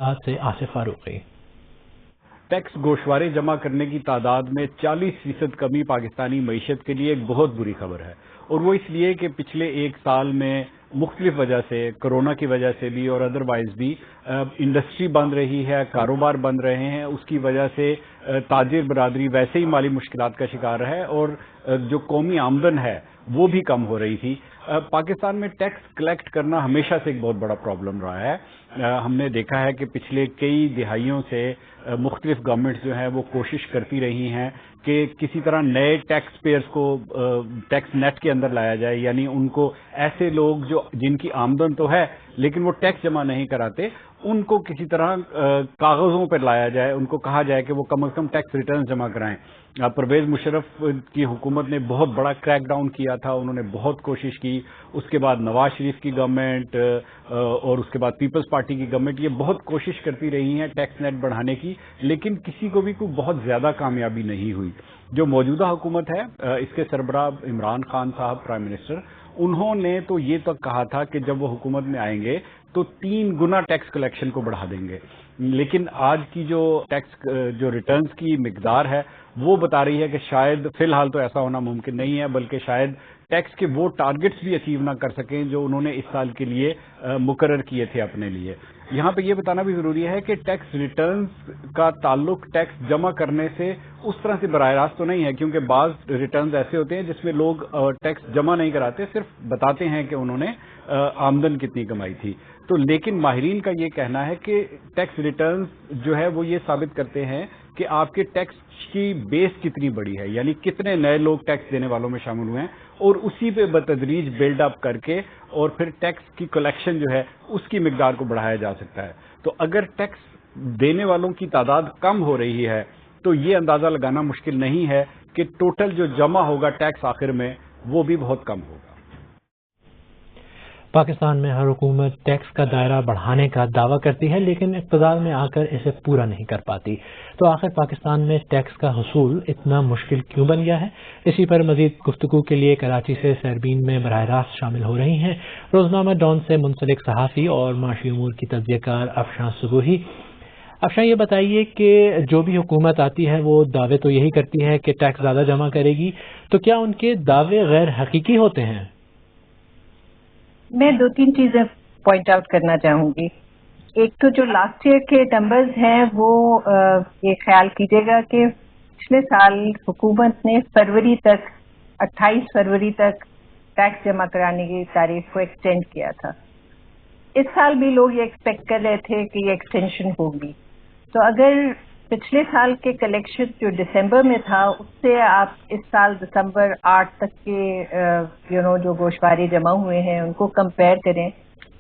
आज से आसिफ फारूकी। टैक्स गोशवारे जमा करने की तादाद में 40% कमी पाकिस्तानी मईशत के लिए एक बहुत बुरी खबर है, और वो इसलिए कि पिछले एक साल में मुख्तलिफ वजह से, कोरोना की वजह से भी और अदरवाइज भी इंडस्ट्री बंद रही है, कारोबार बंद रहे हैं। उसकी वजह से ताजिर बरादरी वैसे ही माली मुश्किलात का शिकार है, और जो कौमी आमदन है वो भी कम हो रही थी। पाकिस्तान में टैक्स कलेक्ट करना हमेशा से एक बहुत बड़ा प्रॉब्लम रहा है। हमने देखा है कि पिछले कई दिहाइयों से मुख्तलिफ गवर्नमेंट्स जो हैं वो कोशिश करती रही हैं कि किसी तरह नए टैक्स पेयर्स को टैक्स नेट के अंदर लाया जाए, यानी उनको ऐसे लोग जो जिनकी आमदन तो है लेकिन वो टैक्स जमा नहीं कराते, उनको किसी तरह कागजों पर लाया जाए, उनको कहा जाए कि वो कम से कम टैक्स रिटर्न जमा कराएं। परवेज मुशर्रफ की हुकूमत ने बहुत बड़ा क्रैक डाउन किया था, उन्होंने बहुत कोशिश की। उसके बाद नवाज शरीफ की गवर्नमेंट और उसके बाद पीपल्स पार्टी की गवर्नमेंट ये बहुत कोशिश करती रही हैं टैक्स नेट बढ़ाने की, लेकिन किसी को भी कोई बहुत ज्यादा कामयाबी नहीं हुई। जो मौजूदा हुकूमत है, इसके सरबराह इमरान खान साहब प्राइम मिनिस्टर, उन्होंने तो ये तक कहा था कि जब वो हुकूमत में आएंगे तो 3 गुना टैक्स कलेक्शन को बढ़ा देंगे, लेकिन आज की जो टैक्स जो रिटर्न्स की मिकदार है वो बता रही है कि शायद फिलहाल तो ऐसा होना मुमकिन नहीं है, बल्कि शायद टैक्स के वो टारगेट्स भी अचीव ना कर सकें जो उन्होंने इस साल के लिए मुकर्रर किए थे अपने लिए। यहाँ पे ये बताना भी जरूरी है कि टैक्स रिटर्न्स का ताल्लुक टैक्स जमा करने से उस तरह से बराह रास्त तो नहीं है, क्योंकि बाज रिटर्न्स ऐसे होते हैं जिसमें लोग टैक्स जमा नहीं कराते, सिर्फ बताते हैं कि उन्होंने आमदन कितनी कमाई थी। तो लेकिन माहिरीन का ये कहना है कि टैक्स रिटर्न्स जो है वो ये साबित करते हैं कि आपके टैक्स की बेस कितनी बड़ी है, यानी कितने नए लोग टैक्स देने वालों में शामिल हुए हैं, और उसी पे बतदरीज बिल्ड अप करके और फिर टैक्स की कलेक्शन जो है उसकी मिकदार को बढ़ाया जा सकता है। तो अगर टैक्स देने वालों की तादाद कम हो रही है तो ये अंदाजा लगाना मुश्किल नहीं है कि टोटल जो जमा होगा टैक्स आखिर में वो भी बहुत कम होगा। पाकिस्तान में हर हुकूमत टैक्स का दायरा बढ़ाने का दावा करती है, लेकिन इक़्तिदार में आकर इसे पूरा नहीं कर पाती। तो आखिर पाकिस्तान में टैक्स का हुसूल इतना मुश्किल क्यों बन गया है? इसी पर मजीद गुफ्तगू के लिए कराची से सरबीन में बराह रास्त शामिल हो रही हैं रोजनामा डॉन से मुंसलिक सहाफ़ी और माशी उमूर की तज्ज़ियाकार अफशां सुबूही। अफशां, ये बताइए कि जो भी हुकूमत आती है वो दावे तो यही करती है कि टैक्स ज़्यादा जमा करेगी, तो क्या उनके दावे गैर हकीकी होते हैं? मैं 2-3 चीजें पॉइंट आउट करना चाहूंगी। एक तो जो लास्ट ईयर के नंबर्स हैं वो ये ख्याल कीजिएगा कि पिछले साल हुकूमत ने फरवरी तक 28 फरवरी तक टैक्स जमा कराने की तारीख को एक्सटेंड किया था। इस साल भी लोग ये एक्सपेक्ट कर रहे थे कि ये एक्सटेंशन होगी। तो अगर पिछले साल के कलेक्शन जो दिसंबर में था उससे आप इस साल दिसंबर 8 तक के जो गोशवारे जमा हुए हैं उनको कंपेयर करें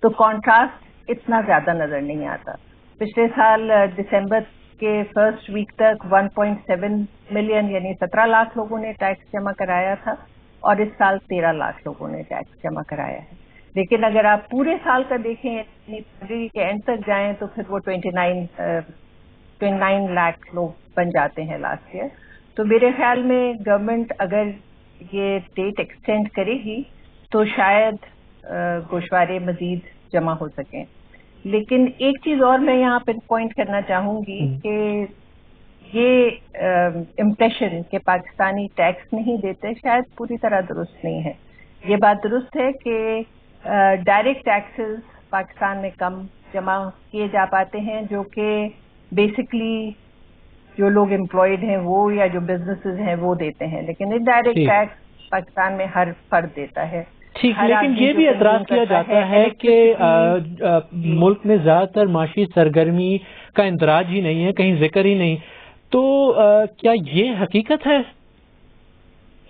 तो कॉन्ट्रास्ट इतना ज्यादा नजर नहीं आता। पिछले साल दिसंबर के फर्स्ट वीक तक 1.7 मिलियन यानी 17 लाख लोगों ने टैक्स जमा कराया था, और इस साल 13 लाख लोगों ने टैक्स जमा कराया है। लेकिन अगर आप पूरे साल का देखें, यानी फरवरी के एंड तक जाएं, तो फिर वो 29 लाख लोग बन जाते हैं लास्ट ईयर। तो मेरे ख्याल में गवर्नमेंट अगर ये डेट एक्सटेंड करेगी तो शायद गोशवारे मजीद जमा हो सकें। लेकिन एक चीज और मैं यहाँ पे पॉइंट करना चाहूंगी कि ये इम्प्रेशन कि पाकिस्तानी टैक्स नहीं देते शायद पूरी तरह दुरुस्त नहीं है। ये बात दुरुस्त है कि डायरेक्ट टैक्सेस पाकिस्तान में कम जमा किए जा पाते हैं, जो कि बेसिकली जो लोग एम्प्लॉयड हैं वो या जो बिजनेसेस हैं वो देते हैं, लेकिन इनडायरेक्ट टैक्स पाकिस्तान में हर फर्द देता है। ठीक, लेकिन ये भी एतराज किया जाता है कि मुल्क में ज्यादातर माशी सरगर्मी का इंदराज ही नहीं है, कहीं जिक्र ही नहीं। तो क्या ये हकीकत है?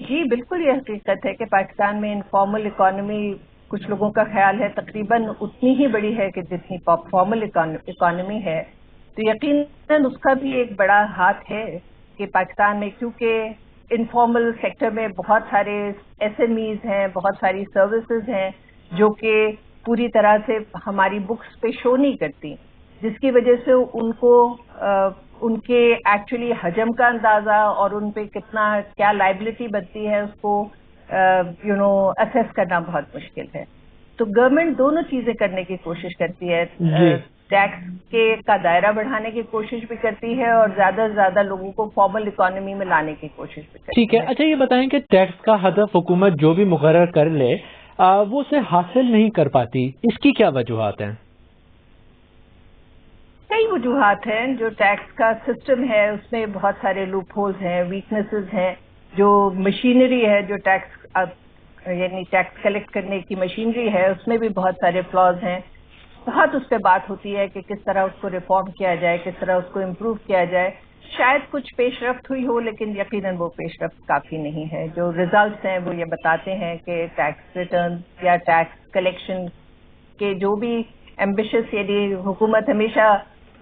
जी बिल्कुल ये हकीकत है कि पाकिस्तान में इनफॉर्मल इकोनॉमी कुछ लोगों का ख्याल है तकरीबन उतनी ही बड़ी है कि जितनी फॉर्मल इकोनॉमी है। तो यकीनन उसका भी एक बड़ा हाथ है कि पाकिस्तान में, क्योंकि इनफॉर्मल सेक्टर में बहुत सारे SMEs हैं, बहुत सारी सर्विसेज हैं जो कि पूरी तरह से हमारी बुक्स पे शो नहीं करती, जिसकी वजह से उनको उनके एक्चुअली हजम का अंदाजा और उन पे कितना क्या लाइबिलिटी बनती है उसको असेस करना बहुत मुश्किल है। तो गवर्नमेंट दोनों चीजें करने की कोशिश करती है। टैक्स का दायरा बढ़ाने की कोशिश भी करती है और ज्यादा से ज्यादा लोगों को फॉर्मल इकोनॉमी में लाने की कोशिश भी करती है। ठीक है, अच्छा ये बताएं कि टैक्स का हदफ हुकूमत जो भी मुकर्रर कर ले वो उसे हासिल नहीं कर पाती, इसकी क्या वजूहात हैं? कई वजूहात हैं। जो टैक्स का सिस्टम है उसमें बहुत सारे लूप होल्स हैं, वीकनेसेस हैं। जो मशीनरी है, जो टैक्स यानी टैक्स कलेक्ट करने की मशीनरी है, उसमें भी बहुत सारे फ्लॉज हैं। बहुत उस पर बात होती है कि किस तरह उसको रिफॉर्म किया जाए, किस तरह उसको इम्प्रूव किया जाए। शायद कुछ पेशरफ्त हुई हो, लेकिन यकीनन वो पेशरफ्त काफ़ी नहीं है। जो रिजल्ट्स हैं वो ये बताते हैं कि टैक्स रिटर्न या टैक्स कलेक्शन के जो भी एम्बिशियस, यदि हुकूमत हमेशा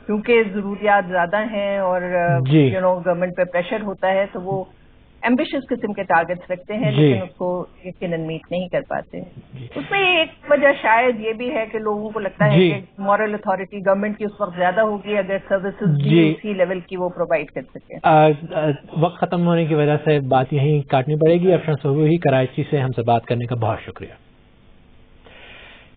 क्योंकि ज़रूरियात ज़्यादा हैं और गवर्नमेंट पे प्रेशर होता है, तो वो एम्बिशियस किस्म के टारगेट्स रखते हैं, लेकिन उसको यकीनन मीट नहीं कर पाते। उसमें एक वजह शायद ये भी है कि लोगों को लगता है कि मॉरल अथॉरिटी गवर्नमेंट की उस वक्त ज्यादा होगी अगर सर्विसेज भी उसी लेवल की वो प्रोवाइड कर सके। वक्त खत्म होने की वजह से बात यहीं काटनी पड़ेगी। अफशान सोबही कराची से हमसे बात करने का बहुत शुक्रिया।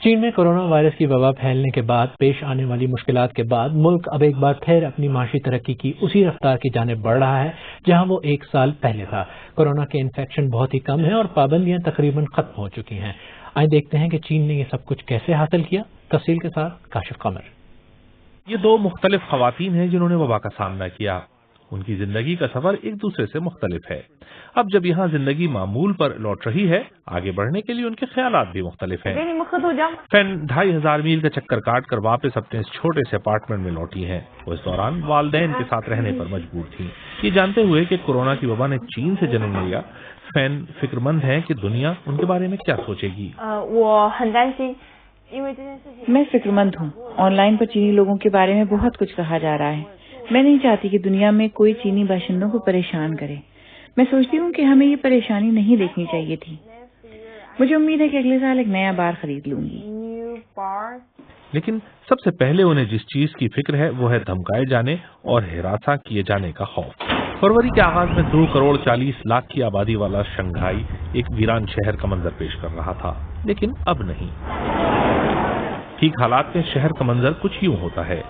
चीन में कोरोना वायरस की वबा फैलने के बाद पेश आने वाली मुश्किलात के बाद मुल्क अब एक बार फिर अपनी माशी तरक्की की उसी रफ्तार की जानिब बढ़ रहा है जहां वो एक साल पहले था। कोरोना के इन्फेक्शन बहुत ही कम है और पाबंदियां तकरीबन खत्म हो चुकी हैं। आइए देखते हैं कि चीन ने ये सब कुछ कैसे हासिल किया। तफसील के साथ काशिफ कमर। ये दो मुख्तलिफ खवातीन हैं जिन्होंने वबा का सामना किया। उनकी जिंदगी का सफर एक दूसरे से मुख्तलिफ है। अब जब यहाँ जिंदगी मामूल पर लौट रही है, आगे बढ़ने के लिए उनके ख्यालात भी मुख्तलिफ हैं। फैन 2500 मील का चक्कर काट कर वापस अपने इस छोटे से अपार्टमेंट में लौटी हैं। वो इस दौरान वालिदैन के साथ रहने पर मजबूर थी। ये जानते हुए कि कोरोना की वबा ने चीन से जन्म लिया, फैन फिक्रमंद है कि दुनिया उनके बारे में क्या सोचेगी। मैं फिक्रमंद हूँ। ऑनलाइन पर चीनी लोगों के बारे में बहुत कुछ कहा जा रहा है। मैं नहीं चाहती कि दुनिया में कोई चीनी बाशिंदों को परेशान करे। मैं सोचती हूँ कि हमें ये परेशानी नहीं देखनी चाहिए थी। मुझे उम्मीद है कि अगले साल एक नया बार खरीद लूंगी। लेकिन सबसे पहले उन्हें जिस चीज की फिक्र है वो है धमकाए जाने और हिरासा किए जाने का खौफ। फरवरी के आगाज में 2 करोड़ 40 लाख की आबादी वाला शंघाई एक वीरान शहर का मंजर पेश कर रहा था, लेकिन अब नहीं। ठीक हालात में शहर का मंजर कुछ यूं होता है।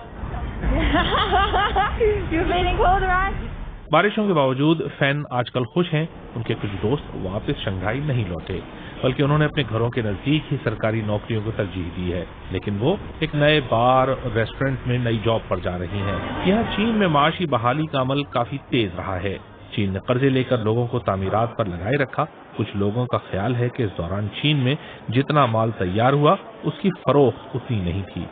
बारिशों के बावजूद फैन आजकल खुश हैं। उनके कुछ दोस्त वापस शंघाई नहीं लौटे, बल्कि उन्होंने अपने घरों के नजदीक ही सरकारी नौकरियों को तरजीह दी है। लेकिन वो एक नए बार और रेस्टोरेंट में नई जॉब पर जा रही हैं। यहाँ चीन में माशी बहाली का अमल काफी तेज रहा है। चीन ने कर्जे लेकर लोगों को तामीरात पर लगाए रखा। कुछ लोगों का ख्याल है कि इस दौरान चीन में जितना माल तैयार हुआ उसकी फरोख्त उतनी नहीं थी।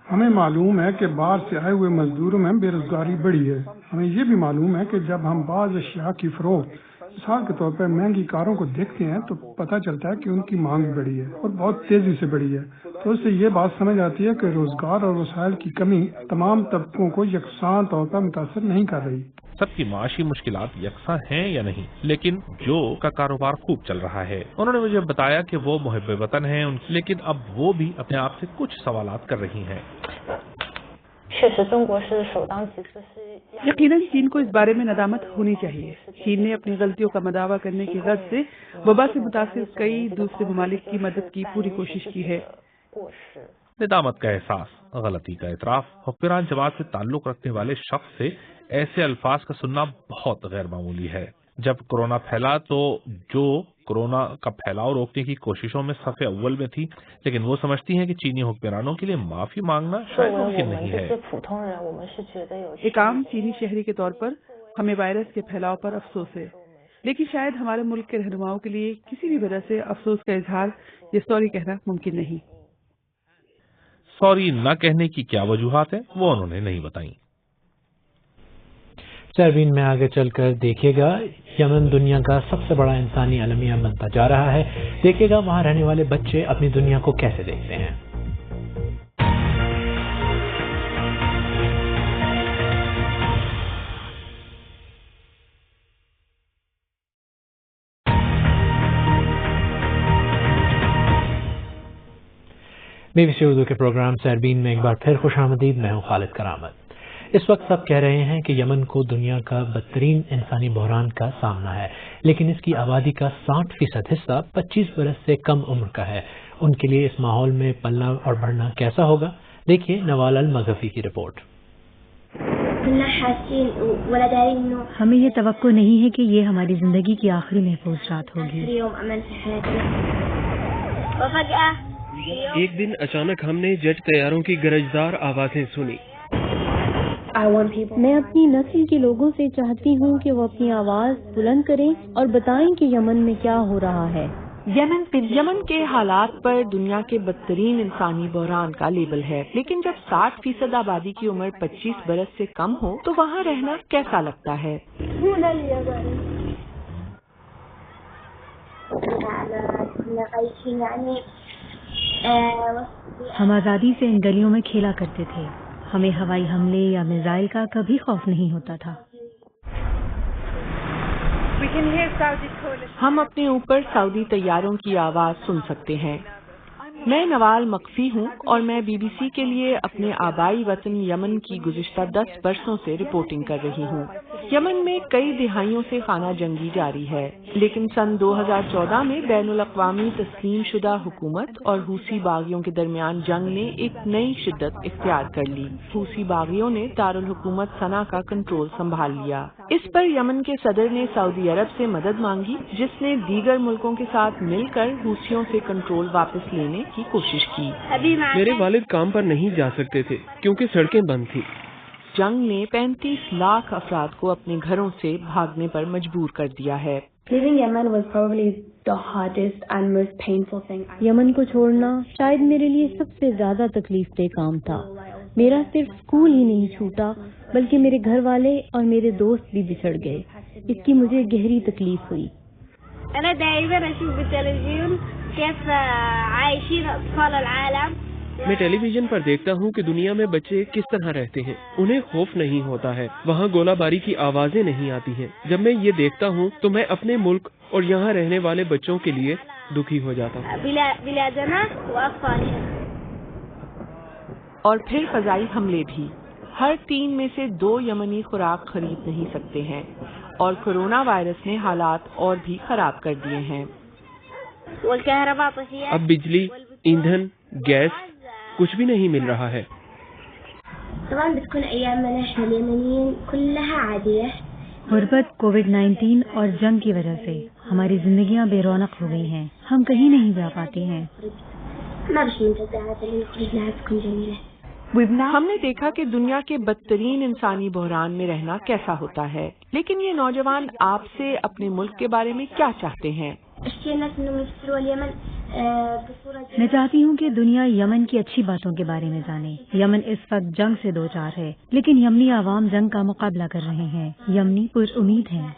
हमें मालूम है कि बाहर से आए हुए मजदूरों में बेरोजगारी बढ़ी है। हमें ये भी मालूम है कि जब हम बाज़ अशिया की फरोख्त मिसाल के तौर पर महंगी कारों को देखते हैं तो पता चलता है कि उनकी मांग बढ़ी है और बहुत तेजी से बढ़ी है। तो उससे ये बात समझ आती है कि रोजगार और वसाइल की कमी तमाम तबकों को यकसान तौर पर मुतासर नहीं कर रही। सबकी माशी मुश्किलात यकसा हैं या नहीं, लेकिन जो का कारोबार खूब चल रहा है। उन्होंने मुझे बताया कि वो मुहिब्बे वतन हैं, लेकिन अब वो भी अपने आप से कुछ सवालात कर रही हैं। यकीनन चीन को इस बारे में नदामत होनी चाहिए। चीन ने अपनी गलतियों का मदावा करने की गर्ज से वबा से मुतासिर कई दूसरे ममालिक की मदद की पूरी कोशिश की है। नदामत का एहसास, गलती का इतराफ, हुक्मरान जमात से ताल्लुक रखने वाले शख्स से ऐसे अल्फाज का सुनना बहुत गैर मामूली है। जब कोरोना फैला तो जो कोरोना का फैलाव रोकने की कोशिशों में सफ़े अव्वल में थी, लेकिन वो समझती हैं कि चीनी हुक्मरानों के लिए माफी मांगना शायद मुमकिन नहीं है। एक आम चीनी शहरी के तौर पर हमें वायरस के फैलाव पर अफसोस है, लेकिन शायद हमारे मुल्क के रहनुमाओं के लिए किसी भी वजह से अफसोस का इजहार या सॉरी कहना मुमकिन नहीं। सॉरी न कहने की क्या वजूहात है वो उन्होंने नहीं बताई। सरवीन में आगे चलकर देखिएगा, यमन दुनिया का सबसे बड़ा इंसानी अलमिया बनता जा रहा है। देखिएगा वहां रहने वाले बच्चे अपनी दुनिया को कैसे देखते हैं। BBC उर्दू के प्रोग्राम सरवीन में एक बार फिर खुशामदीद। मैं हूं खालिद करामत। इस वक्त सब कह रहे हैं कि यमन को दुनिया का बदतरीन इंसानी बहरान का सामना है, लेकिन इसकी आबादी का 60% हिस्सा 25 बरस से कम उम्र का है। उनके लिए इस माहौल में पलना और बढ़ना कैसा होगा, देखिए नवाल अल-मज़हफी की रिपोर्ट। हमें ये तवक्को नहीं है कि ये हमारी जिंदगी की आखिरी महफूज रात होगी। एक दिन अचानक हमने जेट तैयारों की गरजदार आवाजें सुनी। मैं अपनी नस्ल के लोगों से चाहती हूँ कि वो अपनी आवाज बुलंद करें और बताएं कि यमन में क्या हो रहा है। यमन के हालात पर दुनिया के बदतरीन इंसानी बहरान का लेबल है, लेकिन जब 60% आबादी की उम्र 25 बरस से कम हो तो वहाँ रहना कैसा लगता है? हम आजादी से इन गलियों में खेला करते थे। हमें हवाई हमले या मिसाइल का कभी खौफ नहीं होता था। हम अपने ऊपर सऊदी तैयारों की आवाज सुन सकते हैं। मैं नवाल मकफी हूँ और मैं BBC के लिए अपने आबाई वतन यमन की गुज़िश्ता 10 बरसों से रिपोर्टिंग कर रही हूँ। यमन में कई दिहाइयों से खाना जंगी जारी है, लेकिन सन 2014 में बैनुल अक़वामी तस्लीम शुदा हुकूमत और हूसी बागियों के दरमियान जंग ने एक नई शिद्दत इख्तियार कर ली। हूसी बागियों ने दारुल हुकूमत सना का कंट्रोल संभाल लिया। इस पर यमन के सदर ने सऊदी अरब से मदद मांगी, जिसने दीगर मुल्कों के साथ मिलकर हूसियों से कंट्रोल वापस लेने की कोशिश की। मेरे वालिद काम पर नहीं जा सकते थे क्योंकि सड़कें बंद थी। जंग ने 35 लाख अफराद को अपने घरों से भागने पर मजबूर कर दिया है। यमन को छोड़ना शायद मेरे लिए सबसे ज्यादा तकलीफ-देह काम था। मेरा सिर्फ स्कूल ही नहीं छूटा, बल्कि मेरे घर वाले और मेरे दोस्त भी बिछड़ गए। इसकी मुझे गहरी तकलीफ हुई। मैं टेलीविजन पर देखता हूँ कि दुनिया में बच्चे किस तरह रहते हैं। उन्हें खौफ नहीं होता है, वहाँ गोलाबारी की आवाजें नहीं आती हैं। जब मैं ये देखता हूँ तो मैं अपने मुल्क और यहाँ रहने वाले बच्चों के लिए दुखी हो जाता हूँ। और फिर फजाई हमले भी। हर 3 में से 2 यमनी खुराक खरीद नहीं सकते हैं, और कोरोना वायरस ने हालात और भी खराब कर दिए हैं। अब बिजली, ईंधन, गैस कुछ भी नहीं मिल रहा है। गुर्बत, कोविड-19 और जंग की वजह से हमारी जिंदगियां बेरौनक हो गई हैं। हम कहीं नहीं जा पाते हैं। हमने देखा कि दुनिया के बदतरीन इंसानी बहरान में रहना कैसा होता है, लेकिन ये नौजवान आपसे अपने मुल्क के बारे में क्या चाहते हैं? मैं चाहती हूँ कि दुनिया यमन की अच्छी बातों के बारे में जाने। यमन इस वक्त जंग से दो चार है, लेकिन यमनी आवाम जंग का मुकाबला कर रहे हैं। यमनी पुरउम्मीद हैं।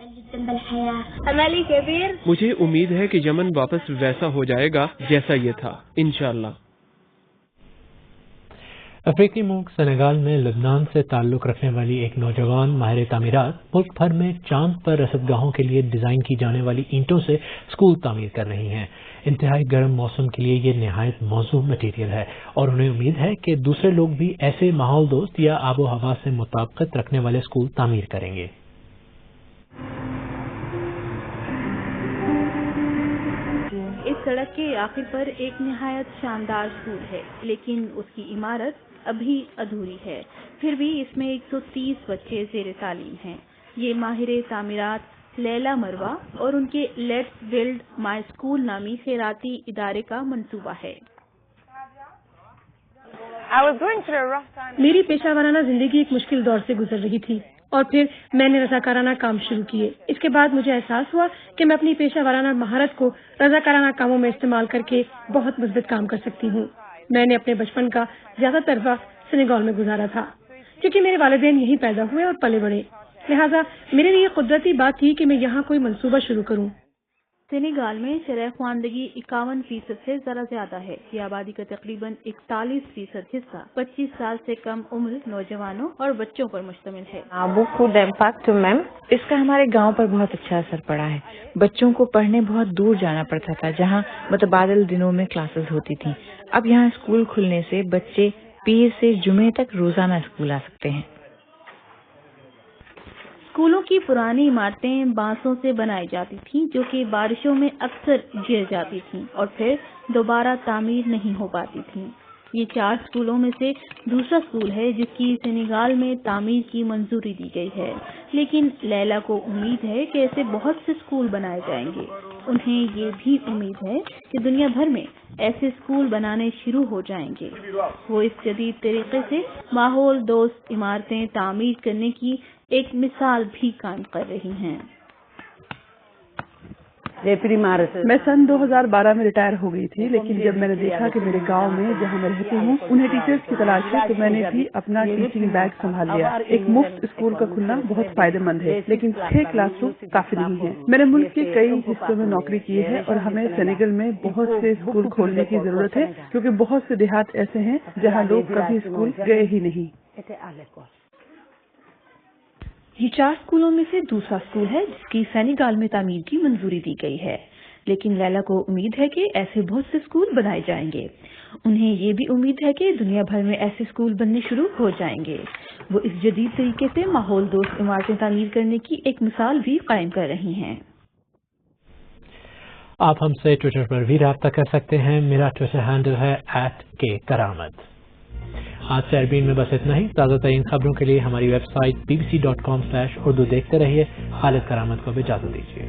मुझे उम्मीद है कि यमन वापस वैसा हो जाएगा जैसा ये था, इंशाअल्लाह। अफ्रीकी मुल्क सेनेगाल में लबनान से ताल्लुक रखने वाली एक नौजवान माहिर तामीरात मुल्क भर में चांद पर रसदगाहों के लिए डिजाइन की जाने वाली ईंटों से स्कूल तामीर कर रही हैं। इंतहाई गर्म मौसम के लिए ये निहायत मौजू मटीरियल है और उन्हें उम्मीद है कि दूसरे लोग भी ऐसे माहौल दोस्त या आबो हवा से मुताबिकत रखने वाले स्कूल तामीर करेंगे। इस सड़क के आखिर पर एक निहायत शानदार स्कूल है, लेकिन उसकी इमारत अभी अधूरी है। फिर भी इसमें 130 बच्चे ज़ेर तालीम हैं। ये माहिर तामीरात लैला मरवा और उनके लेट्स बिल्ड माई स्कूल नामी खैराती इदारे का मंसूबा है। मेरी पेशा वाराना जिंदगी एक मुश्किल दौर से गुजर रही थी और फिर मैंने रज़ाकाराना काम शुरू किए। इसके बाद मुझे एहसास हुआ कि मैं अपनी पेशा वाराना महारत को रज़ाकाराना कामों में इस्तेमाल करके बहुत मुस्बित काम कर सकती हूँ। मैंने अपने बचपन का ज्यादातर वक्त सेनेगाल में गुजारा था, क्योंकि मेरे वालिदैन यहीं पैदा हुए और पले बढ़े। लिहाजा मेरे लिए कुदरती बात थी कि मैं यहाँ कोई मंसूबा शुरू करूँ। सेनेगाल में शरह ख्वानदगी 51% से जरा ज्यादा है। ये आबादी का तकरीबन 41% हिस्सा 25 साल से कम उम्र नौजवानों और बच्चों पर मुश्तमिल है। इसका हमारे गांव पर बहुत अच्छा असर पड़ा है। बच्चों को पढ़ने बहुत दूर जाना पड़ता था, जहां मुतबादिल दिनों में क्लासेस होती थी। अब यहाँ स्कूल खुलने से बच्चे पीर से जुमे तक रोजाना स्कूल आ सकते हैं। स्कूलों की पुरानी इमारतें बांसों से बनाई जाती थीं, जो कि बारिशों में अक्सर गिर जाती थीं और फिर दोबारा तामीर नहीं हो पाती थीं। ये 4 स्कूलों में से दूसरा स्कूल है जिसकी सेनेगाल में तामीर की मंजूरी दी गई है, लेकिन लैला को उम्मीद है कि ऐसे बहुत से स्कूल बनाए जाएंगे। उन्हें ये भी उम्मीद है कि दुनिया भर में ऐसे स्कूल बनाने शुरू हो जाएंगे। वो इस जदीद तरीके से माहौल दोस्त इमारतें तामीर करने की एक मिसाल भी कायम कर रही हैं। मैं सन 2012 में रिटायर हो गई थी, लेकिन जब मैंने देखा कि मेरे गांव में जहां मैं रहती हूँ उन्हें टीचर्स की तलाश है, तो मैंने भी अपना टीचिंग बैग संभाल लिया। एक मुफ्त स्कूल का खुलना बहुत फायदेमंद है, लेकिन 6 क्लासरूम काफी नहीं है। मैंने मुल्क के कई हिस्सों में नौकरी की है और हमें सेनेगल में बहुत से स्कूल खोलने की जरूरत है, क्योंकि बहुत से देहात ऐसे हैं जहाँ लोग कभी स्कूल गए ही नहीं। ये 4 स्कूलों में से दूसरा स्कूल है जिसकी सेनेगाल में तामीर की मंजूरी दी गई है, लेकिन लैला को उम्मीद है कि ऐसे बहुत से स्कूल बनाए जाएंगे। उन्हें ये भी उम्मीद है कि दुनिया भर में ऐसे स्कूल बनने शुरू हो जाएंगे। वो इस जदीद तरीके से माहौल दोस्त इमारतें तामीर करने की एक मिसाल भी कायम कर रही हैं। आप हमसे ट्विटर पर भी राब्ता कर सकते हैं। मेरा ट्विटर हैंडल है @KKaramat। आज से अरबीन में बस इतना ही। ताज़ा तरीन खबरों के लिए हमारी वेबसाइट bbc.com/urdu देखते रहिए। खालिद करामत को भी इजाज़त दीजिए।